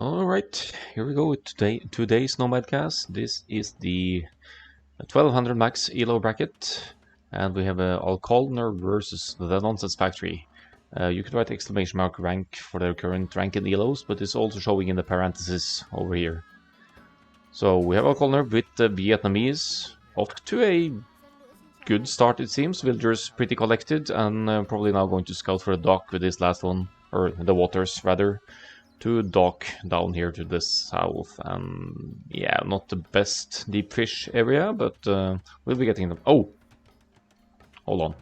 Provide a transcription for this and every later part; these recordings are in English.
Alright, here we go with today's Nomad-cast. This is the 1200 max ELO bracket, and we have a Alcoldner versus the Nonsensefactory. You could write exclamation mark rank for their current rank in ELOs, but it's also showing in the parentheses over here. So we have Alcoldner with the Vietnamese, off to a good start it seems. Villagers pretty collected, and probably now going to scout for a dock with this last one, or the waters rather. To dock down here to the south, and yeah, not the best deep fish area, but we'll be getting them. Oh, hold on.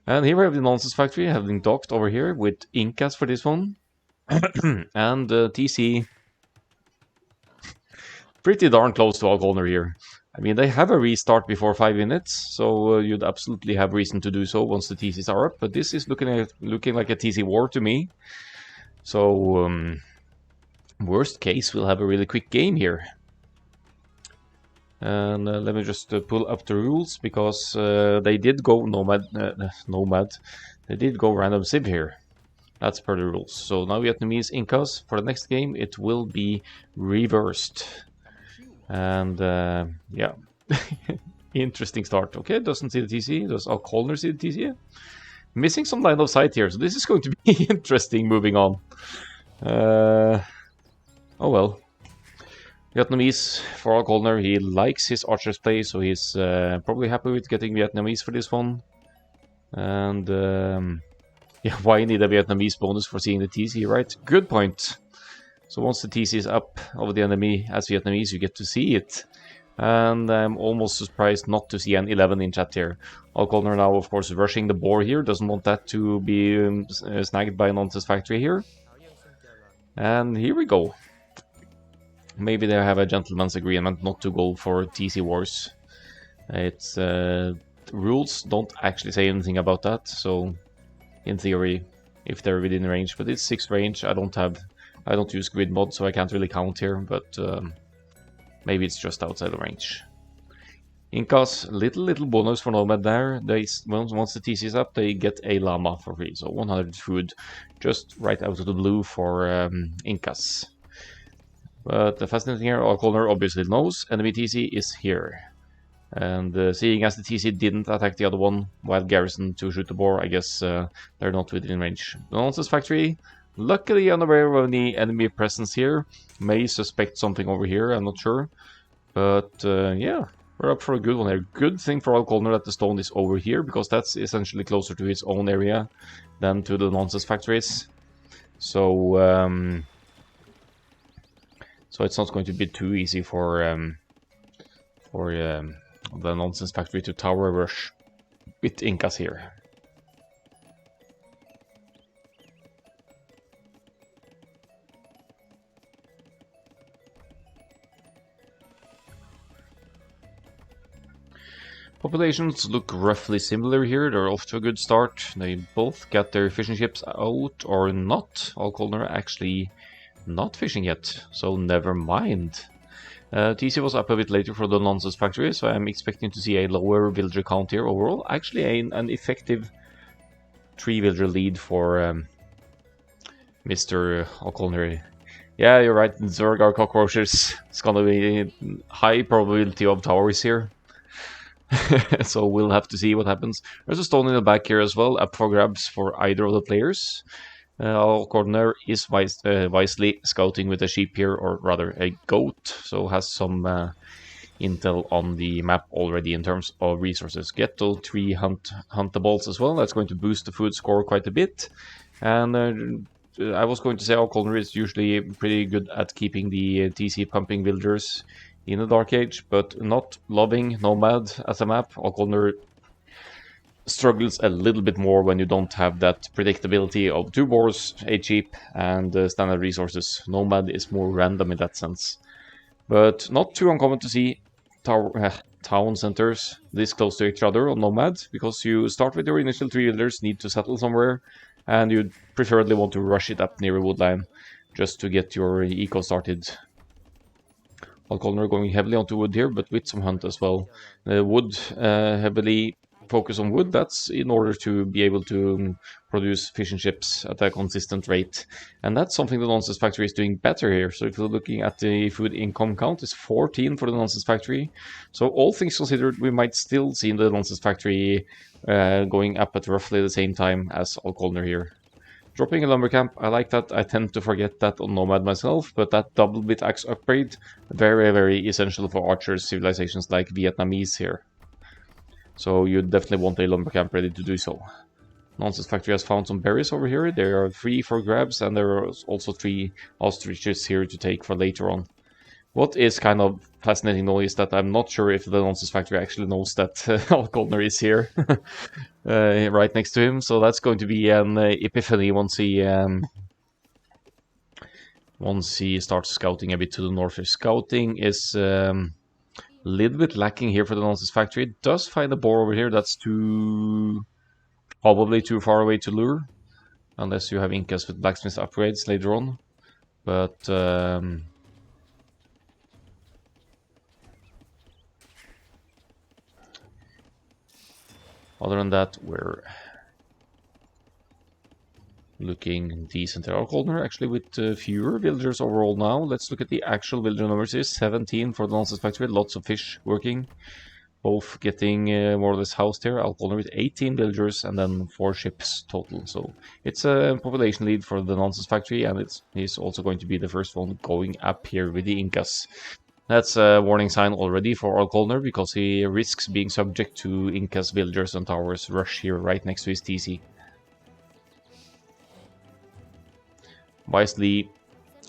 And here we have the Nonsensefactory having docked over here with INCAS for this one, and TC pretty darn close to Alcoldner here. I mean, they have a restart before 5 minutes, so you'd absolutely have reason to do so once the TCs are up. But this is looking like a TC war to me. So, worst case, we'll have a really quick game here. And let me just pull up the rules, because they did go Nomad. They did go random civ here. That's per the rules. So now Vietnamese INCAS. For the next game, it will be reversed. And yeah, interesting start. Okay, doesn't see the TC. Does Alcoldner see the TC? Missing some line of sight here, so this is going to be interesting moving on. Oh well. Vietnamese for Alcoldner, he likes his archer's play, so he's probably happy with getting Vietnamese for this one. And yeah, why need a Vietnamese bonus for seeing the TC, right? Good point. So once the TC is up over the enemy as Vietnamese, you get to see it. And I'm almost surprised not to see an 11 in chat here. Alcoldner now, of course, rushing the boar here. Doesn't want that to be snagged by Nonsensefactory here. And here we go. Maybe they have a gentleman's agreement not to go for TC wars. It's rules don't actually say anything about that. So, in theory, if they're within range, but it's 6 range. I don't use grid mod, so I can't really count here. But maybe it's just outside the range. INCAS, little bonus for Nomad there. Once the TC is up, they get a llama for free. So 100 food, just right out of the blue for INCAS. But the fascinating here, Alcoldner obviously knows enemy TC is here. And seeing as the TC didn't attack the other one while garrison to shoot the boar, I guess they're not within range. The Nonsensefactory, luckily unaware of any enemy presence here. May suspect something over here, I'm not sure. But yeah, we're up for a good one here. Good thing for Alcoldner that the stone is over here, because that's essentially closer to his own area than to the Nonsensefactories. So it's not going to be too easy for the Nonsensefactory to tower rush with INCAS here. Populations look roughly similar here. They're off to a good start. They both got their fishing ships out or not. Alcoldner actually not fishing yet, so never mind. TC was up a bit later for the Nonsensefactory, so I'm expecting to see a lower villager count here overall. Actually, an effective 3 villager lead for Mr. Alcoldner. Yeah, you're right. Zerg are cockroaches. It's gonna be high probability of towers here. So we'll have to see what happens. There's a stone in the back here as well, up for grabs for either of the players. Alcoldner is wisely scouting with a sheep here, or rather a goat, so has some intel on the map already in terms of resources. Get those 3 huntables as well. That's going to boost the food score quite a bit. And I was going to say Alcoldner is usually pretty good at keeping the TC pumping villagers in the Dark Age, but not loving Nomad as a map. Alcoldner struggles a little bit more when you don't have that predictability of 2 boars, 8 sheep, and standard resources. Nomad is more random in that sense. But not too uncommon to see town centers this close to each other on Nomad, because you start with your initial 3 villagers, need to settle somewhere, and you preferably want to rush it up near a woodline just to get your eco started. Alcoldner going heavily onto wood here, but with some hunt as well. Wood heavily focus on wood. That's in order to be able to produce fish and chips at a consistent rate. And that's something the Nonsense Factory is doing better here. So if you're looking at the food income count, it's 14 for the Nonsense Factory. So all things considered, we might still see the Nonsense Factory going up at roughly the same time as Alcoldner here. Dropping a lumber camp, I like that. I tend to forget that on Nomad myself, but that double bit axe upgrade, very, very essential for archers civilizations like Vietnamese here. So you definitely want a lumber camp ready to do so. Nonsense Factory has found some berries over here. There are 3 for grabs, and there are also 3 ostriches here to take for later on. What is kind of fascinating though is that I'm not sure if the Nonsense Factory actually knows that Alcoldner is here right next to him. So that's going to be an epiphany once he starts scouting a bit to the north. Scouting is a little bit lacking here for the Nonsense Factory. It does find a boar over here that's probably too far away to lure, unless you have Incas with blacksmith upgrades later on. But other than that, we're looking decent there. Alcoldner actually with fewer villagers overall now. Let's look at the actual villager numbers here. 17 for the Nonsense Factory. Lots of fish working. Both getting more or less housed here. Alcoldner with 18 villagers and then 4 ships total. So it's a population lead for the Nonsense Factory, and he's also going to be the first one going up here with the Incas. That's a warning sign already for Alcoldner, because he risks being subject to Incas villagers and towers rush here right next to his TC. Wisely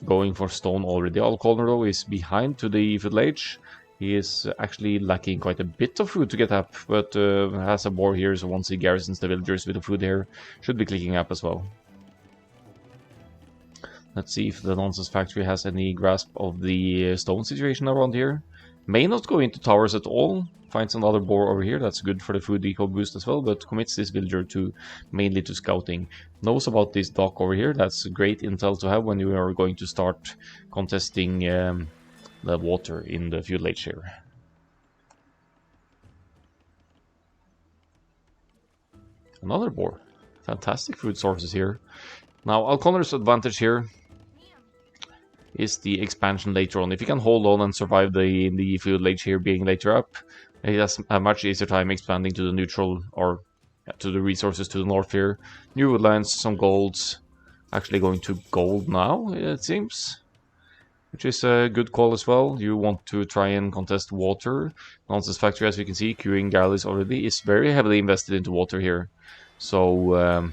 going for stone already. Alcoldner though is behind to the village. He is actually lacking quite a bit of food to get up, but has a boar here, so once he garrisons the villagers with the food here, should be clicking up as well. Let's see if the Nonsense Factory has any grasp of the stone situation around here. May not go into towers at all. Finds another boar over here. That's good for the food eco boost as well, but commits this villager to mainly to scouting. Knows about this dock over here. That's great intel to have when you are going to start contesting the water in the feudal age here. Another boar. Fantastic food sources here. Now, Alcoldner's advantage here is the expansion later on. If he can hold on and survive the feudal age here being later up, he has a much easier time expanding to the neutral, or to the resources to the north here. New woodlands, some golds. Actually going to gold now, it seems, which is a good call as well. You want to try and contest water. Nonsense Factory, as you can see, queuing galleys already, is very heavily invested into water here. So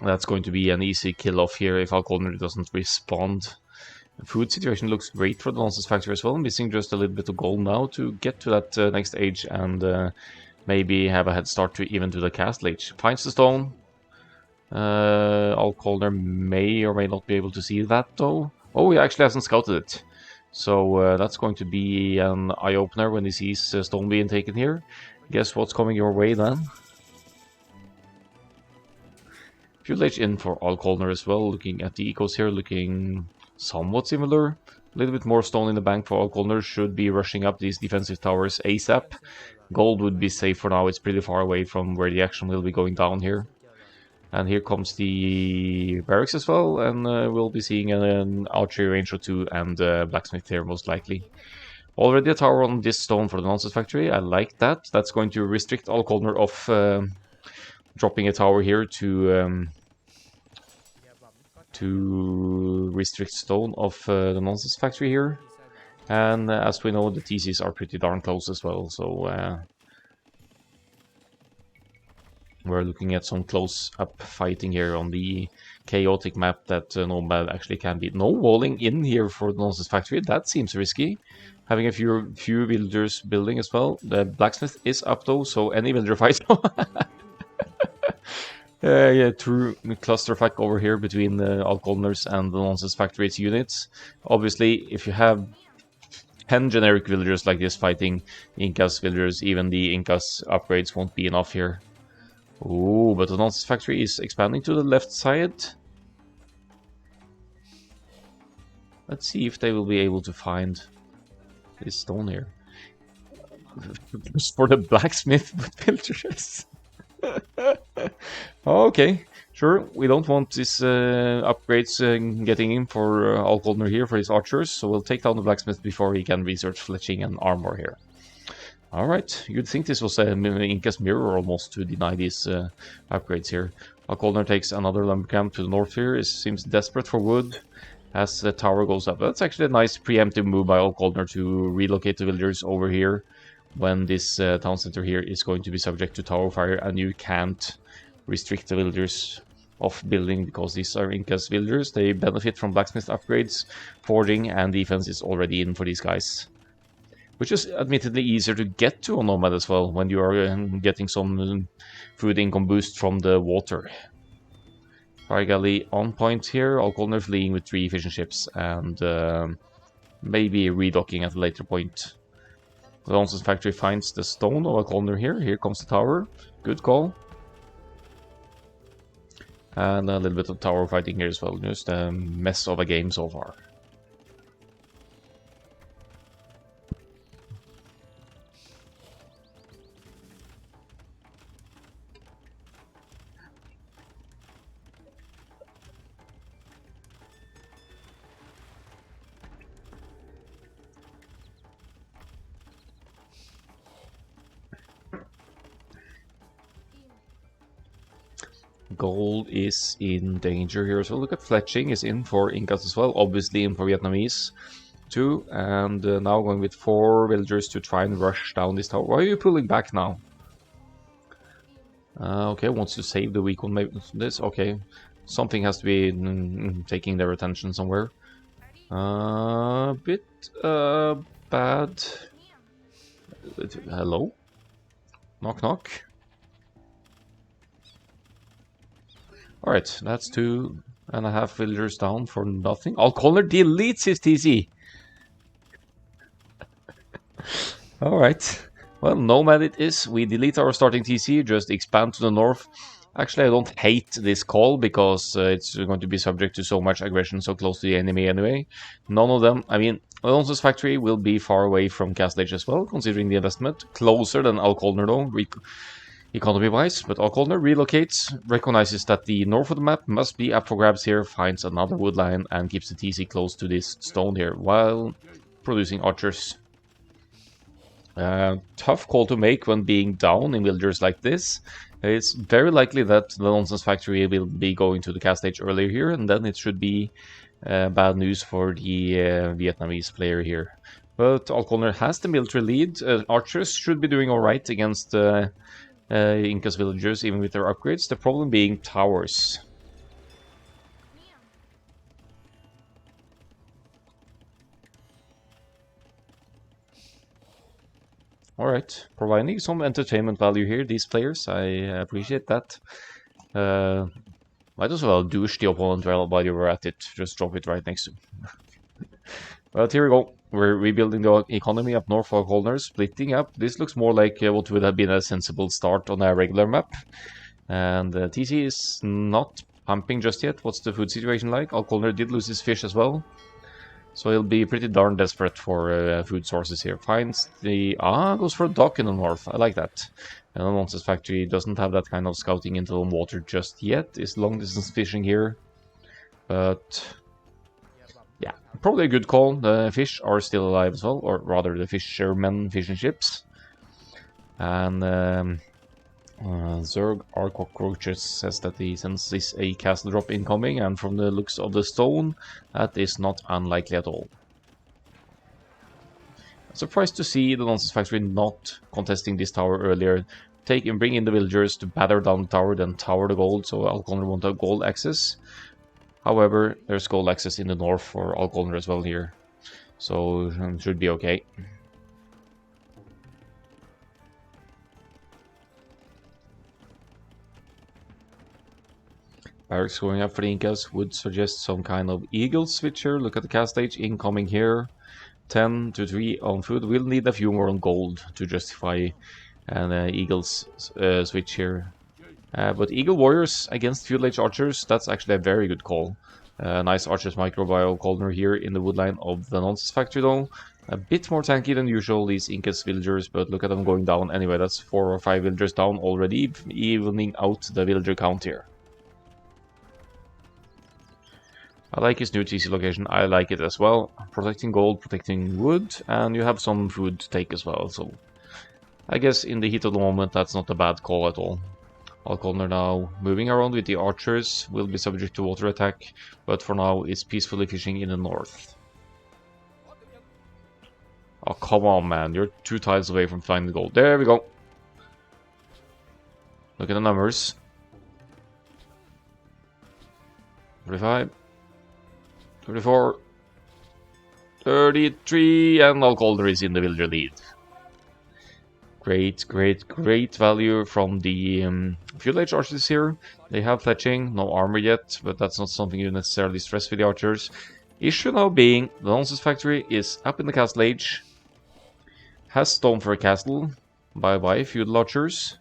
that's going to be an easy kill off here if Alcoldner doesn't respond. The food situation looks great for the Nonsense Factory as well. Missing just a little bit of gold now to get to that next age and maybe have a head start to even to the castle age. Finds the stone. Alcoldner may or may not be able to see that though. Oh, he actually hasn't scouted it. So that's going to be an eye-opener when he sees stone being taken here. Guess what's coming your way then? Feudal age in for Alcoldner as well. Looking at the ecos here, looking somewhat similar. A little bit more stone in the bank for Alcoldner. Should be rushing up these defensive towers ASAP. Gold would be safe for now. It's pretty far away from where the action will be going down here. And here comes the barracks as well, and we'll be seeing an archery range or 2 and blacksmith here most likely. Already a tower on this stone for the Nonsense Factory. I like that. That's going to restrict Alcoldner of dropping a tower here to restrict stone of the Nonsense Factory here. And as we know, the TCs are pretty darn close as well, so we're looking at some close-up fighting here on the chaotic map that Nomad actually can be. No walling in here for the Nonsense Factory. That seems risky. Having a few villagers building as well. The blacksmith is up though, so any villager fight. Yeah, true clusterfuck over here between the Alcoldners and the Nonsense Factory's units. Obviously, if you have 10 generic villagers like this fighting Incas villagers, even the Incas upgrades won't be enough here. Ooh, but the Nonsense Factory is expanding to the left side. Let's see if they will be able to find this stone here. Just for the blacksmith with filters. Okay, sure. We don't want these upgrades getting in for Alcoldner here for his archers, so we'll take down the blacksmith before he can research fletching and armor here. Alright, you'd think this was an INCAS mirror almost to deny these upgrades here. Akkal-AOE takes another lumber camp to the north here. It seems desperate for wood as the tower goes up. That's actually a nice preemptive move by Akkal-AOE to relocate the villagers over here when this town center here is going to be subject to tower fire, and you can't restrict the villagers of building because these are INCAS villagers. They benefit from blacksmith upgrades, forging, and defense is already in for these guys. Which is admittedly easier to get to on Nomad as well, when you are getting some food income boost from the water. Fire galley on point here, Alcoldner fleeing with 3 fishing ships, and maybe redocking at a later point. The nonsensefactory finds the stone of Alcoldner here. Here comes the tower. Good call. And a little bit of tower fighting here as well. Just a mess of a game so far. Gold is in danger here, so look at fletching is in for INCAS as well, obviously in for Vietnamese too, and now going with 4 villagers to try and rush down this tower. Why are you pulling back now? Okay, wants to save the weak one, maybe this, okay. Something has to be taking their attention somewhere. Bit bad. Hello? Knock knock. Alright, that's 2.5 villagers down for nothing. Alcoldner deletes his TC. Alright. Well, Nomad it is. We delete our starting TC, just expand to the north. Actually, I don't hate this call, because it's going to be subject to so much aggression so close to the enemy anyway. None of them, I mean, Alonso's factory will be far away from Castle Age as well, considering the investment. Closer than Alcoldner though, economy-wise, but Alcoldner relocates, recognizes that the north of the map must be up for grabs here, finds another wood line, and keeps the TC close to this stone here, while producing archers. Tough call to make when being down in villagers like this. It's very likely that the Nonsense Factory will be going to the cast stage earlier here, and then it should be bad news for the Vietnamese player here. But Alcoldner has the military lead. Archers should be doing alright against INCAS villagers, even with their upgrades. The problem being towers. Alright, providing some entertainment value here, these players, I appreciate that. Might as well douche the opponent while you were at it, just drop it right next to him. But here we go, we're rebuilding the economy up north for Alcoldner, splitting up. This looks more like what would have been a sensible start on a regular map. And TC is not pumping just yet. What's the food situation like? Alcoldner did lose his fish as well. So he'll be pretty darn desperate for food sources here. Finds the... goes for a dock in the north. I like that. And the Nonsense Factory doesn't have that kind of scouting into the water just yet. It's long distance fishing here. But... yeah, probably a good call. The fish are still alive as well. Or rather, the fishermen fishing ships. And... Zerg our cockroaches says that he senses a castle drop incoming, and from the looks of the stone, that is not unlikely at all. Surprised to see the Nonsense Factory not contesting this tower earlier. Bring in the villagers to batter down the tower, then tower the gold, so Alcoldner won't have gold access. However, there's gold access in the north for Alcoldner as well here, so it should be okay. Barracks going up for the INCAS would suggest some kind of eagle switcher. Look at the cast stage incoming here. 10 to 3 on food. We'll need a few more on gold to justify an eagle's switch here. But eagle warriors against feudal age archers, that's actually a very good call. Nice archers micro by Alcoldner here in the woodline of the nonsensefactory though. A bit more tanky than usual, these INCAS villagers, but look at them going down anyway. That's 4 or 5 villagers down already, evening out the villager count here. I like his new TC location, I like it as well. Protecting gold, protecting wood, and you have some food to take as well, so I guess in the heat of the moment that's not a bad call at all. Alcoldner now moving around with the archers, will be subject to water attack, but for now is peacefully fishing in the north. Oh, come on, man, you're 2 tiles away from finding the gold. There we go. Look at the numbers. 35. 34, 33, and Alcoldner is in the villager lead. Great value from the field age archers here. They have fletching, no armor yet, but that's not something you necessarily stress with the archers. Issue now being, the nonsensefactory is up in the castle age, has stone for a castle, bye feudal archers,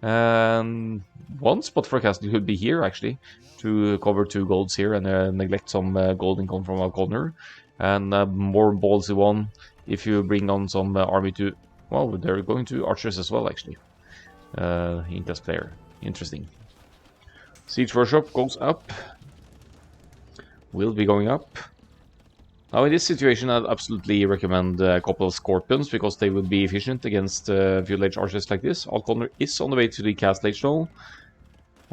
and one spot for a castle could be here actually, to cover 2 golds here and neglect some gold income from Alcoldner. And more ballsy one if you bring on some army to... Well, they're going to archers as well actually. INCAS player. Interesting. Siege workshop goes up. Will be going up. Now in this situation I'd absolutely recommend a couple of scorpions because they will be efficient against field age archers like this. Alcoldner is on the way to the castle age though.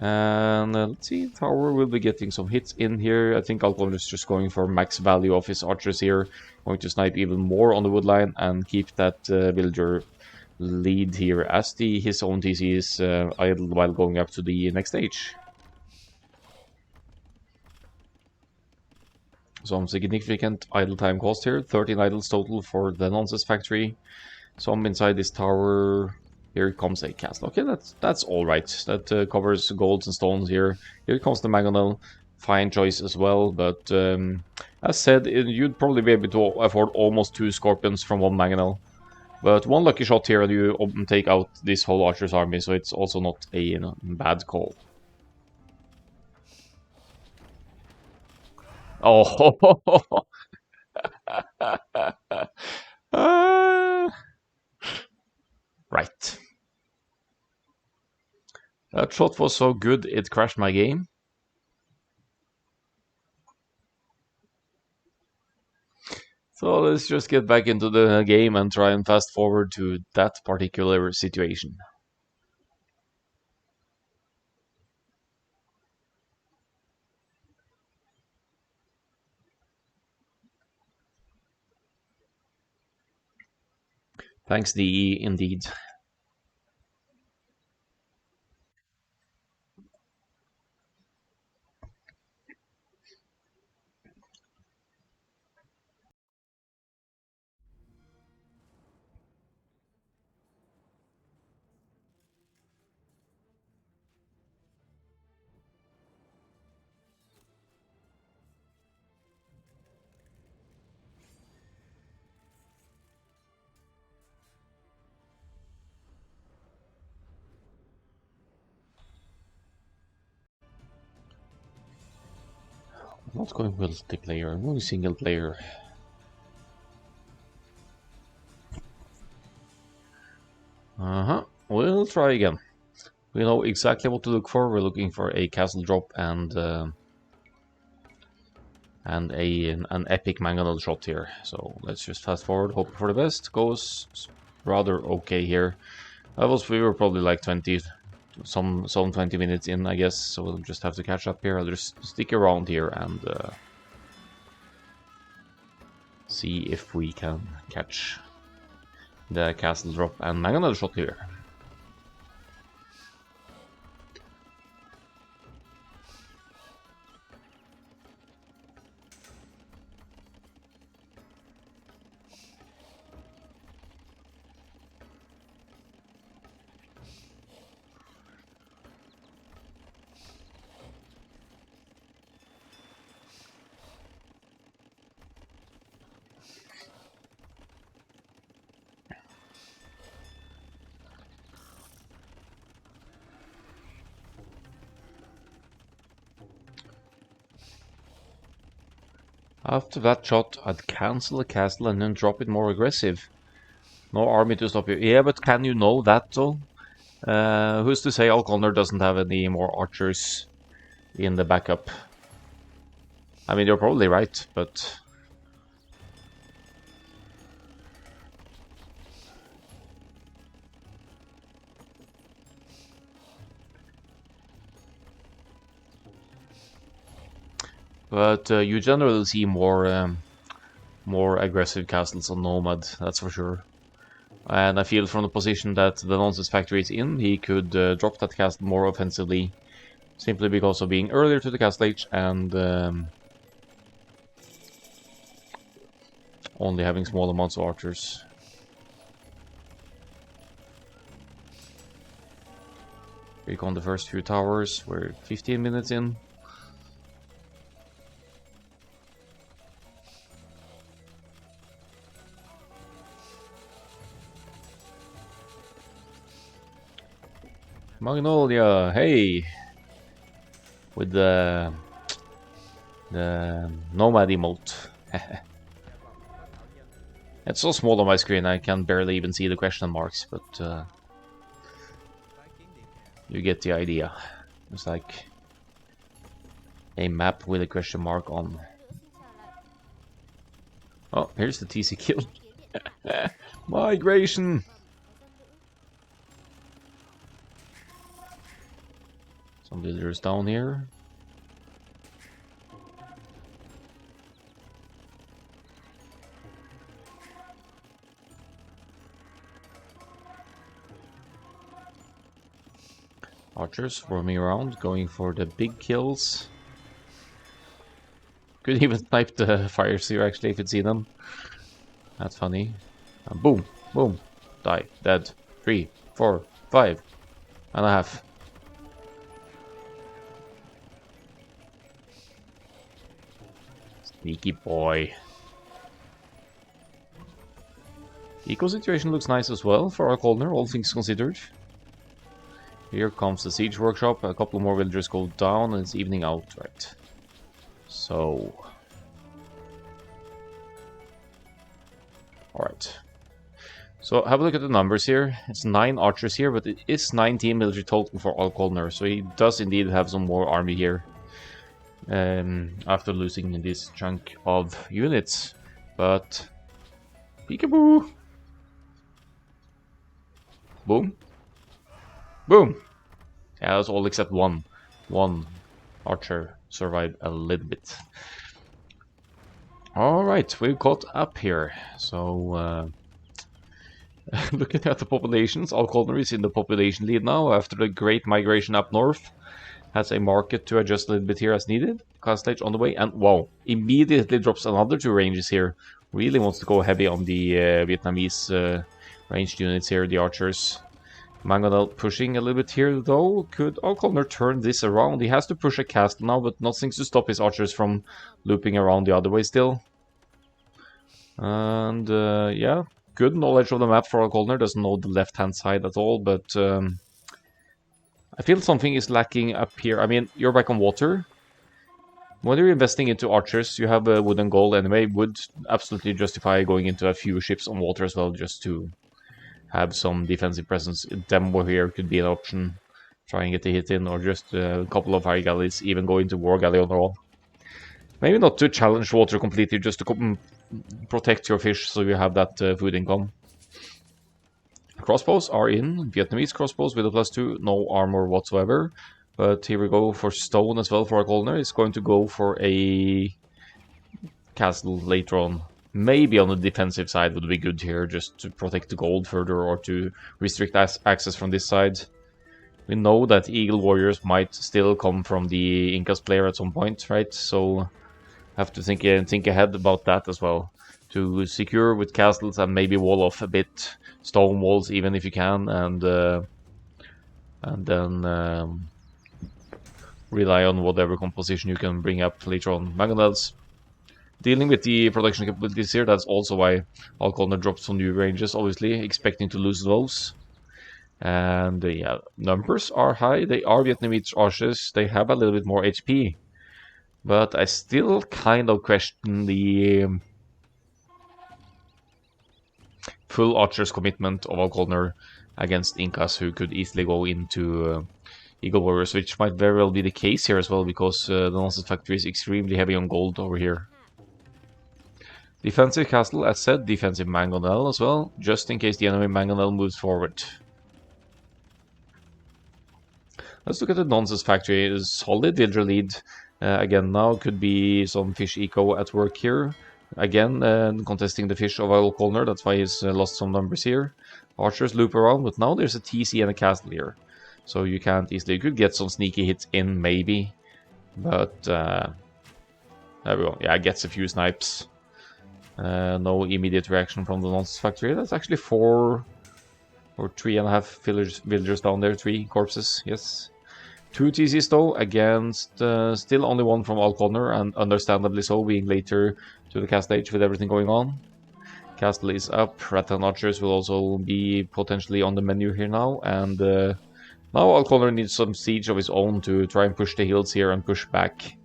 And let's see, Tower will be getting some hits in here. I think Alcoldner is just going for max value of his archers here. Going to snipe even more on the woodline and keep that villager lead here as his own TC is idle while going up to the next stage. Some significant idle time cost here. 13 idles total for the nonsensefactory. Some inside this tower. Here comes a castle. Okay, that's all right. That covers golds and stones here. Here comes the mangonel. Fine choice as well, but as said, you'd probably be able to afford almost 2 scorpions from 1 mangonel. But 1 lucky shot here and you take out this whole archer's army, so it's also not a bad call. Oh, right. That shot was so good it crashed my game. So let's just get back into the game and try and fast forward to that particular situation. Thanks, DE, indeed. I'm not going multiplayer, I'm going single player. We'll try again. We know exactly what to look for. We're looking for a castle drop and an epic mangonel shot here. So let's just fast forward, hope for the best. Goes rather okay here. We were probably like 20, some 20 minutes in, I guess. So we'll just have to catch up here. I'll just stick around here and see if we can catch the castle drop and mangonel shot here. After that shot, I'd cancel the castle and then drop it more aggressive. No army to stop you. Yeah, but can you know that though? Who's to say Alcoldner doesn't have any more archers in the backup? I mean, you're probably right, but... But you generally see more aggressive castles on Nomad, that's for sure. And I feel from the position that the Nonsense Factory is in, he could drop that castle more offensively, simply because of being earlier to the castle age and only having small amounts of archers. Recon the first few towers, we're 15 minutes in. Magnolia, hey! With the Nomad emote. It's so small on my screen I can barely even see the question marks, but you get the idea. It's like a map with a question mark on. Oh, here's the TC kill. Migration! Some villagers down here. Archers roaming around, going for the big kills. Could even snipe the fire sphere actually if you'd see them. That's funny. And boom, boom, die, dead. 3, 4, 5 and a half. Sneaky boy. Eco situation looks nice as well for Alcoldner, all things considered. Here comes the siege workshop, a couple more villagers go down and it's evening out, right? So... Alright. So have a look at the numbers here. It's 9 archers here, but it is 19 military total for Alcoldner, so he does indeed have some more army here. After losing this chunk of units. But... Peekaboo! Boom. Boom! Yeah, that's all except one. One archer survived a little bit. Alright, we've caught up here. So, looking at the populations, Alcoldner is in the population lead now after the great migration up north. Has a market to adjust a little bit here as needed. Castle age on the way, and wow, immediately drops another 2 ranges here. Really wants to go heavy on the Vietnamese ranged units here, the archers. Mangonel pushing a little bit here though. Could Alcoldner turn this around? He has to push a castle now, but nothing to stop his archers from looping around the other way still. And yeah, good knowledge of the map for Alcoldner. Doesn't know the left hand side at all, but I feel something is lacking up here. I mean, you're back on water. When you're investing into archers, you have a wood and gold anyway. Would absolutely justify going into a few ships on water as well, just to have some defensive presence. Demo here could be an option. Try and get a hit in, or just a couple of high galleys, even go into war galley on all. Maybe not to challenge water completely, just to protect your fish so you have that food income. Crossbows are in. Vietnamese crossbows with a +2, no armor whatsoever. But here we go for stone as well for Akkal-AOE. It's going to go for a castle later on. Maybe on the defensive side would be good here, just to protect the gold further or to restrict access from this side. We know that Eagle Warriors might still come from the INCAS player at some point, right? So have to think ahead about that as well. To secure with castles and maybe wall off a bit, stone walls even if you can, and then rely on whatever composition you can bring up later on. Mangonels dealing with the production capabilities here. That's also why Alcoldner dropped some new ranges, obviously, expecting to lose those. And yeah, numbers are high. They are Vietnamese archers. They have a little bit more HP. But I still kind of question the full Archer's commitment of Alcoldner against Incas, who could easily go into Eagle Warriors, which might very well be the case here as well, because the Nonsense Factory is extremely heavy on gold over here. Defensive castle, as said, defensive mangonel as well, just in case the enemy mangonel moves forward. Let's look at the Nonsense Factory. It is solid villager lead. Again, now could be some fish eco at work here. Again, contesting the fish of Alcoldner, that's why he's lost some numbers here. Archers loop around, but now there's a TC and a castle here. So you can't easily... You could get some sneaky hits in, maybe. But, there we go. Yeah, gets a few snipes. No immediate reaction from the Nonsense Factory. That's actually 4 or 3.5 villagers down there. 3 corpses, yes. 2 TCs though, against still only 1 from Alcoldner, and understandably so, being later to the castle age with everything going on. Castle is up. Rattan Archers will also be potentially on the menu here now, and now Alcoldner needs some siege of his own to try and push the hills here and push back.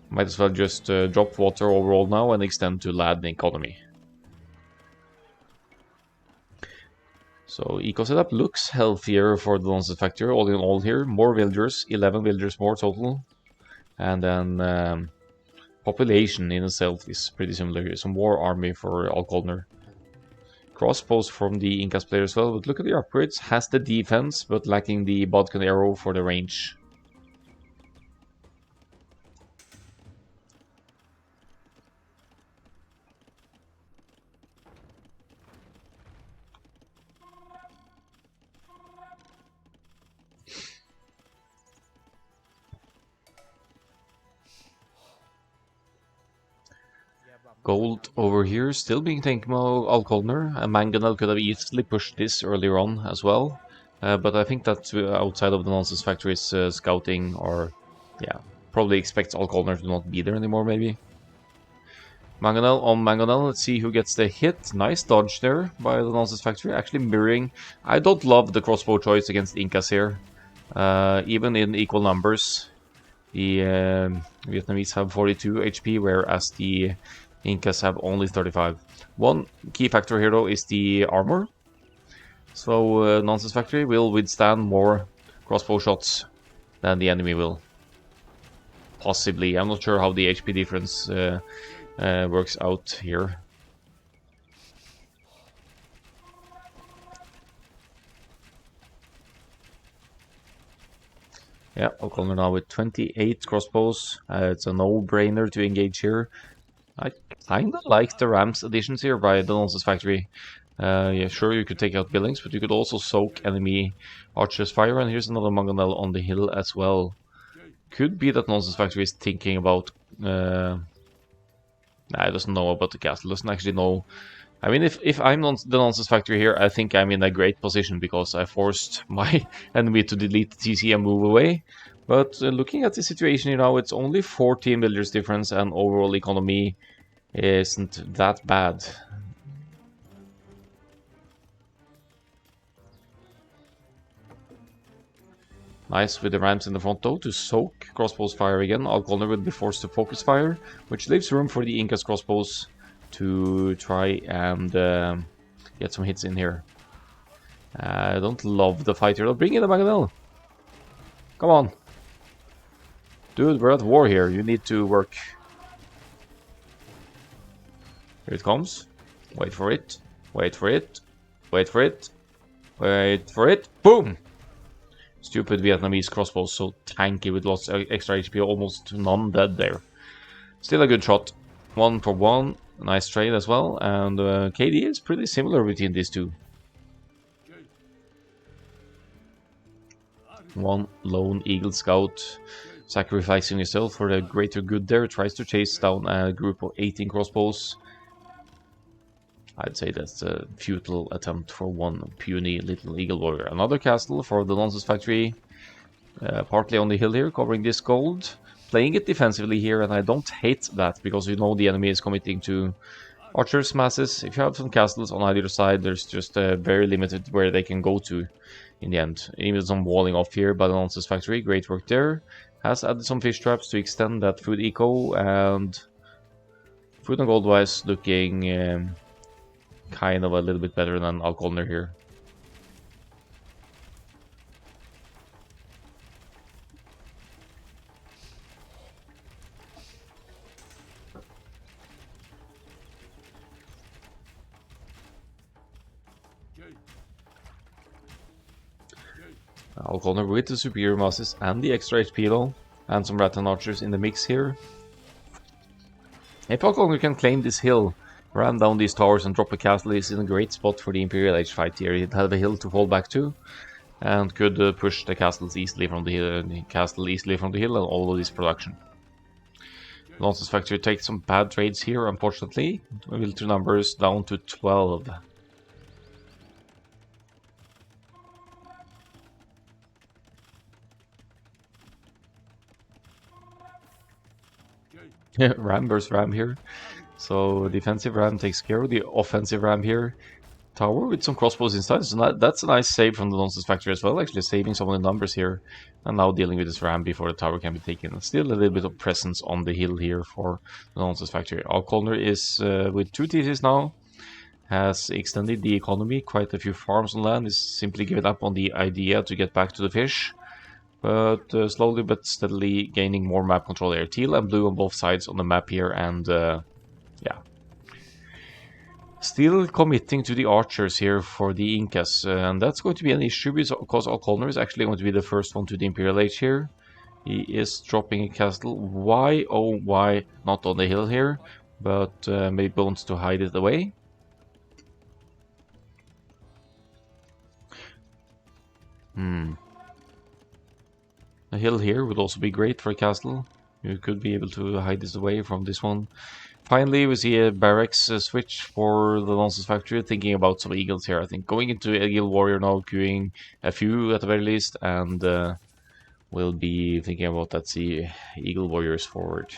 Might as well just drop water overall now and extend to land economy. So eco setup looks healthier for the Nonsense Factory all in all here. More villagers, 11 villagers more total. And then population in itself is pretty similar here. Some more army for Alcoldner. Crossbows from the Incas player as well, but look at the upgrades. Has the defense, but lacking the bodkin arrow for the range. Gold over here, still being taken by Alcoldner. A Mangonel could have easily pushed this earlier on as well. But I think that outside of the Nonsense Factory's scouting, or yeah, probably expects Alcoldner to not be there anymore, maybe. Mangonel on Mangonel, let's see who gets the hit. Nice dodge there by the Nonsense Factory, actually mirroring. I don't love the crossbow choice against Incas here, even in equal numbers. The Vietnamese have 42 HP, whereas the Incas have only 35. One key factor here though is the armor. So Nonsense Factory will withstand more crossbow shots than the enemy will. Possibly. I'm not sure how the HP difference works out here. Yeah, Alcoldner now with 28 crossbows. It's a no-brainer to engage here. I kind of like the Rams additions here by the Nonsense Factory. Yeah, sure, you could take out buildings, but you could also soak enemy archers' fire, and here's another Mangonel on the hill as well. Could be that Nonsense Factory is thinking about... Nah, it doesn't know about the castle, doesn't actually know. I mean, if I'm the Nonsense Factory here, I think I'm in a great position, because I forced my enemy to delete the TC and move away. But looking at the situation here now, it's only 14 villagers difference, and overall economy isn't that bad. Nice with the Rams in the front though, to soak crossbows fire again. Alcoldner will be forced to focus fire, which leaves room for the Incas crossbows to try and get some hits in here. I don't love the fight here though. Bring in the Mangonel! Come on! Dude, we're at war here. You need to work. Here it comes. Wait for it. Wait for it. Wait for it. Wait for it. Boom! Stupid Vietnamese crossbows, so tanky with lots of extra HP, almost none dead there. Still a good shot. 1 for 1. Nice trade as well. And KD is pretty similar between these two. One lone Eagle Scout sacrificing himself for the greater good there. Tries to chase down a group of 18 crossbows. I'd say that's a futile attempt for one puny little Eagle Warrior. Another castle for the Nonsense Factory. Partly on the hill here, covering this gold. Playing it defensively here, and I don't hate that, because you know the enemy is committing to archers masses. If you have some castles on either side, there's just very limited where they can go to in the end. Even some walling off here by the Nonsense Factory. Great work there. Has added some fish traps to extend that food eco, and food and gold wise looking kind of a little bit better than Alcoldner here. Alcoldner with the superior masses and the extra HP though, and some Rattan archers in the mix here. If Alcoldner can claim this hill, ram down these towers and drop a castle, is in a great spot for the Imperial Age fight here. He'd have a hill to fall back to, and could push the castles easily from the hill, and all of this production. Nonsense Factory takes some bad trades here, unfortunately. Military numbers down to 12. Ram versus Ram here. So defensive Ram takes care of the offensive Ram here. Tower with some crossbows inside, so that's a nice save from the Nonsense Factory as well, actually saving some of the numbers here. And now dealing with this Ram before the tower can be taken. Still a little bit of presence on the hill here for the Nonsense Factory. Alcoldner is with 2 TCs now, has extended the economy, quite a few farms on land, is simply giving up on the idea to get back to the fish. But slowly but steadily gaining more map control here. Teal and blue on both sides on the map here, and yeah. Still committing to the archers here for the Incas, and that's going to be an issue because Alcoldner is actually going to be the first one to the Imperial Age here. He is dropping a castle. Why, oh why, not on the hill here, but maybe wants to hide it away. A hill here would also be great for a castle. You could be able to hide this away from this one. Finally, we see a barracks switch for the Nonsense Factory, thinking about some eagles here. I think going into Eagle Warrior now, queuing a few at the very least, and we'll be thinking about that. See Eagle Warriors forward.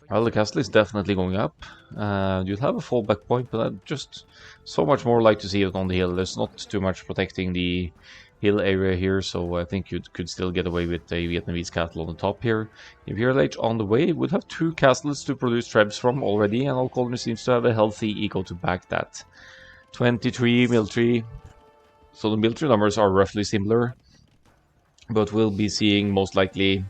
Well, the castle is definitely going up. You'll have a fallback point, but I'd just so much more like to see it on the hill. There's not too much protecting the hill area here, so I think you could still get away with a Vietnamese castle on the top here. Imperial Age on the way would have 2 castles to produce trebs from already, and Alcoldner seems to have a healthy eco to back that. 23 military, so the military numbers are roughly similar, but we'll be seeing most likely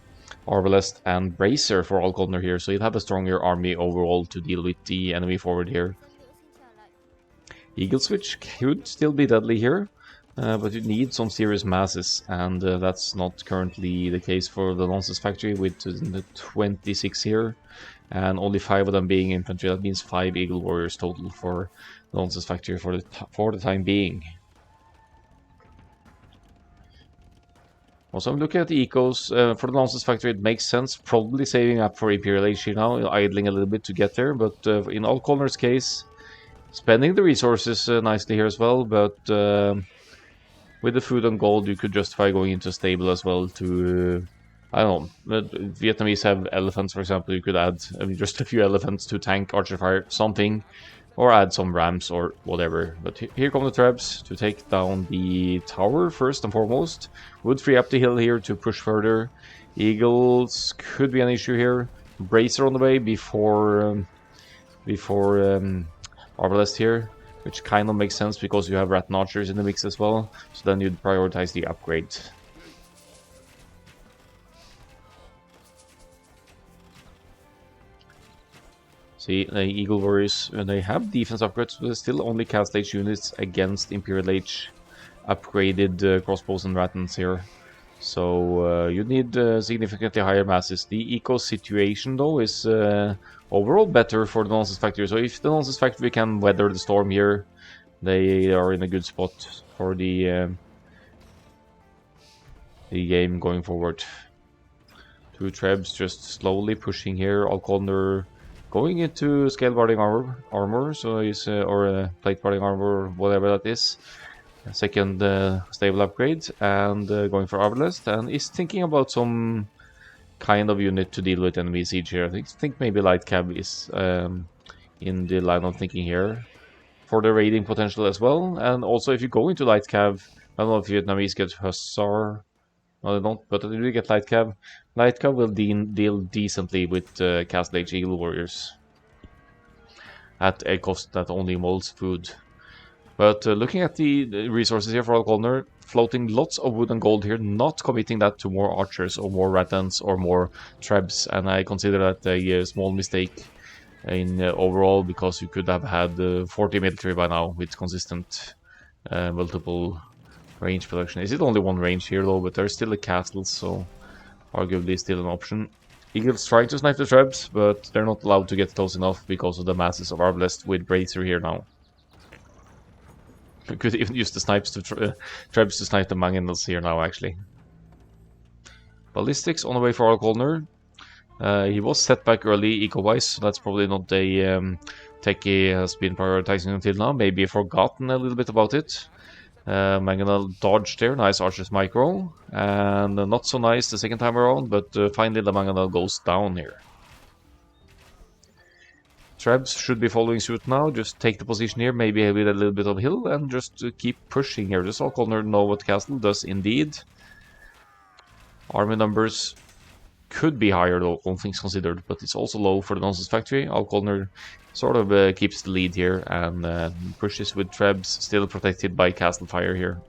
Arbalest and Bracer for Alcoldner here, so you'd have a stronger army overall to deal with the enemy forward here. Eagle Switch could still be deadly here, but you need some serious masses, and that's not currently the case for the Nonsense Factory with the 26 here, and only 5 of them being infantry. That means 5 Eagle Warriors total for the Nonsense Factory for the time being. Also, I'm looking at the ecos for the Nonsense Factory. It makes sense, probably saving up for Imperial Age now, idling a little bit to get there. But in Alcoldner's case, spending the resources nicely here as well. But with the food and gold, you could justify going into stable as well to, I don't know, Vietnamese have elephants, for example. You could add just a few elephants to tank archer fire, something. Or add some rams or whatever. But here come the trebs to take down the tower first and foremost. Would free up the hill here to push further. Eagles could be an issue here. Bracer on the way before Arbalest here, which kind of makes sense because you have Rattan archers in the mix as well. So then you'd prioritize the upgrade. See, the Eagle Warriors, they have defense upgrades, but they still only cast Age units against Imperial Age upgraded crossbows and Rattans here. So you need significantly higher masses. The eco situation, though, is overall better for the Nonsense Factory. So if the Nonsense Factory can weather the storm here, they are in a good spot for the game going forward. 2 trebs just slowly pushing here. Alcoldner Going into scale barding armor, so he's or plate barding armor, whatever that is. Second stable upgrade, and going for Arbalest, and is thinking about some kind of unit to deal with enemy siege here. I think maybe light cab is in the line of thinking here for the raiding potential as well. And also, if you go into light cab, I don't know if Vietnamese get Hussar. No, they don't, but they do get light cab. Light cab will deal decently with Castle Age Eagle Warriors at a cost that only molds food. But looking at the resources here for Alcoldner, floating lots of wood and gold here, not committing that to more archers or more ratans or more trebs, and I consider that a small mistake in overall, because you could have had 40 military by now with consistent multiple range production. Is it only one range here though, but there's still a castle, so arguably still an option. Eagles trying to snipe the trebs, but they're not allowed to get close enough because of the masses of Arbalest with Bracer here now. We could even use the snipes to trebs to snipe the mangonels here now, actually. Ballistics on the way for Alcoldner. He was set back early eco-wise, so that's probably not a tech he has been prioritizing until now. Maybe forgotten a little bit about it. Mangonel dodged there, nice Archer's Micro, and not so nice the second time around, but finally the Mangonel goes down here. Trebs should be following suit now, just take the position here, maybe with a little bit of hill, and just keep pushing here. Does Alcoldner know what castle does indeed? Army numbers could be higher though, all things considered, but it's also low for the nonsensefactory. Alcoldner sort of keeps the lead here and pushes with trebs, still protected by castle fire here.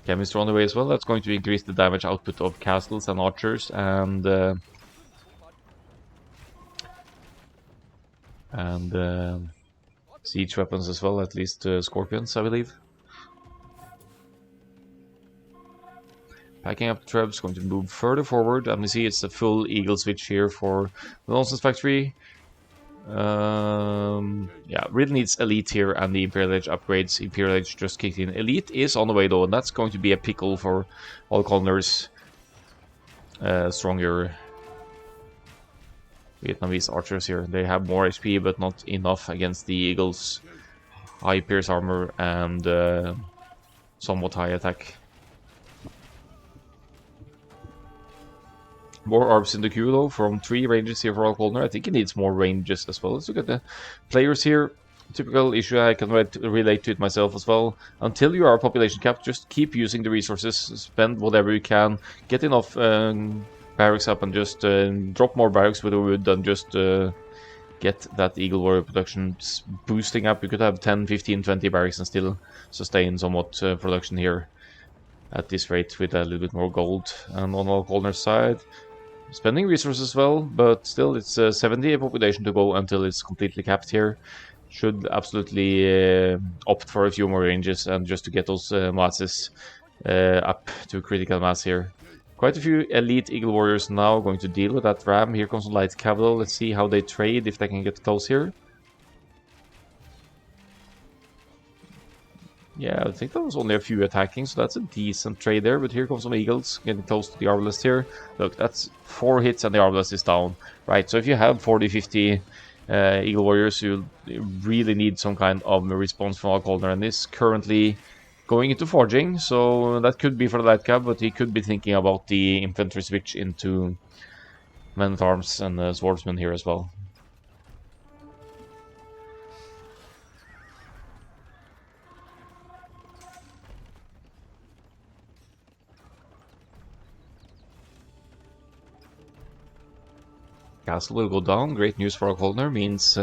Chemistry on the way as well, that's going to increase the damage output of castles and archers, and siege weapons as well, at least scorpions, I believe. Packing up the trebs, going to move further forward, and we see it's a full eagle switch here for the nonsensefactory. Yeah, really needs elite here and the Imperial Age upgrades. Imperial Age just kicked in. Elite is on the way though, and that's going to be a pickle for Alcoldner's stronger Vietnamese archers here. They have more HP, but not enough against the Eagles' high pierce armor and somewhat high attack. More ARBs in the queue though, from 3 ranges here for Alcoldner. I think he needs more ranges as well. Let's look at the players here. Typical issue, I can relate to it myself as well. Until you are population capped, just keep using the resources, spend whatever you can, get enough barracks up, and just drop more barracks with the wood and just get that Eagle Warrior production boosting up. You could have 10, 15, 20 barracks and still sustain somewhat production here at this rate with a little bit more gold. And on Alcoldner's side, spending resources as well, but still it's 70 population to go until it's completely capped here. Should absolutely opt for a few more ranges and just to get those masses up to critical mass here. Quite a few elite Eagle Warriors now going to deal with that ram. Here comes some light cavalry. Let's see how they trade, if they can get close here. Yeah, I think that was only a few attacking, so that's a decent trade there. But here comes some Eagles getting close to the Arbalest here. Look, that's 4 hits and the Arbalest is down. Right, so if you have 40, 50 Eagle Warriors, you really need some kind of response from Alcoldner. And this currently going into forging, so that could be for the light cab, but he could be thinking about the infantry switch into men-at-arms and swordsmen here as well. Castle will go down. Great news for Alcoldner, means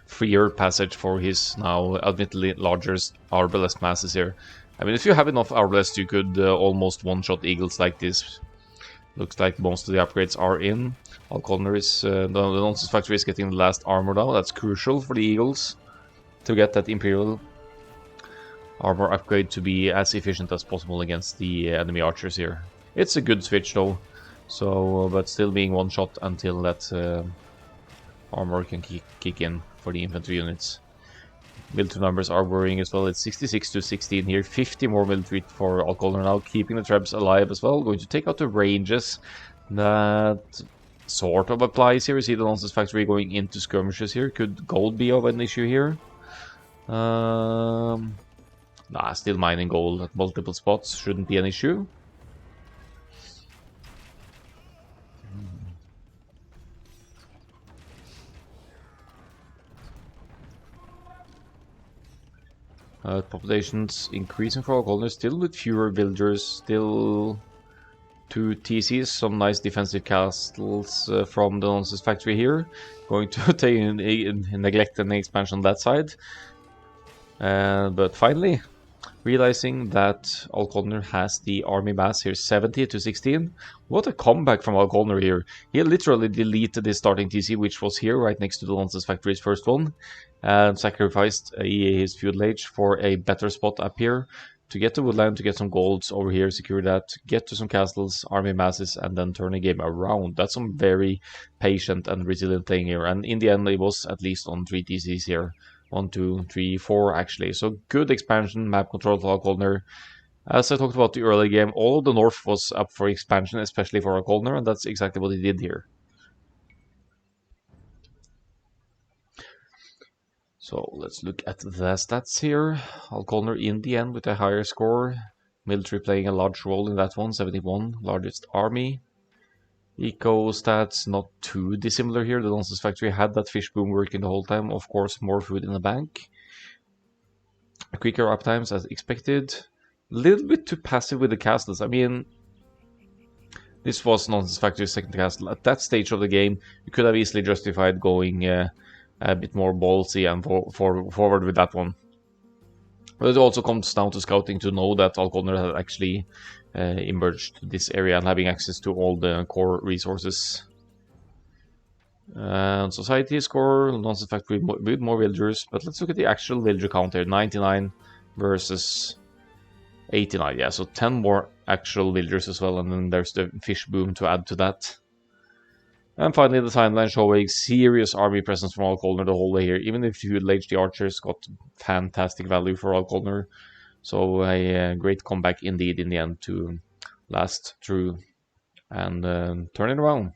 freer passage for his now admittedly larger Arbalest masses here. I mean, if you have enough Arbalest, you could almost one-shot Eagles like this. Looks like most of the upgrades are in. Alcoldner is, the nonsensefactory is getting the last armor now. That's crucial for the Eagles to get that Imperial armor upgrade to be as efficient as possible against the enemy archers here. It's a good switch though. So, but still being one shot until that armor can kick in for the infantry units. Military numbers are worrying as well. It's 66 to 16 here. 50 more military for Alcoldner now, keeping the trebs alive as well. Going to take out the ranges that sort of applies here. You see the nonsense factory going into skirmishes here. Could gold be of an issue here? Nah, still mining gold at multiple spots shouldn't be an issue. Populations increasing for Alcoldner, still with fewer villagers, still 2 TCs, some nice defensive castles from the nonsense factory here. Going to take neglect any expansion on that side. But finally, realizing that Alcoldner has the army mass here 70 to 16. What a comeback from Alcoldner here. He literally deleted his starting TC, which was here right next to the nonsense factory's first one, and sacrificed his feudal age for a better spot up here to get to woodland, to get some golds over here, secure that, get to some castles, army masses, and then turn the game around. That's some very patient and resilient playing here, and in the end it was at least on 3 TCs here. 1, 2, 3, 4 actually. So good expansion, map control for Alcoldner. As I talked about the early game, all of the north was up for expansion, especially for Alcoldner, and that's exactly what he did here. So let's look at the stats here. Alcoldner in the end with a higher score. Military playing a large role in that one, 71, largest army. Eco stats not too dissimilar here. The nonsense factory had that fish boom working the whole time. Of course, more food in the bank. Quicker uptimes as expected. A little bit too passive with the castles. I mean, this was nonsense factory's second castle. At that stage of the game, you could have easily justified going a bit more ballsy and forward with that one. But it also comes down to scouting to know that Alcoldner had actually emerged this area and having access to all the core resources. Society score, nonsense factory with more villagers, but let's look at the actual villager count here. 99 versus 89, yeah, so 10 more actual villagers as well, and then there's the fish boom to add to that. And finally, the timeline showing serious army presence from Alcoldner the whole way here. Even if you age the archers, got fantastic value for Alcoldner. So a great comeback indeed in the end to last through and turn it around.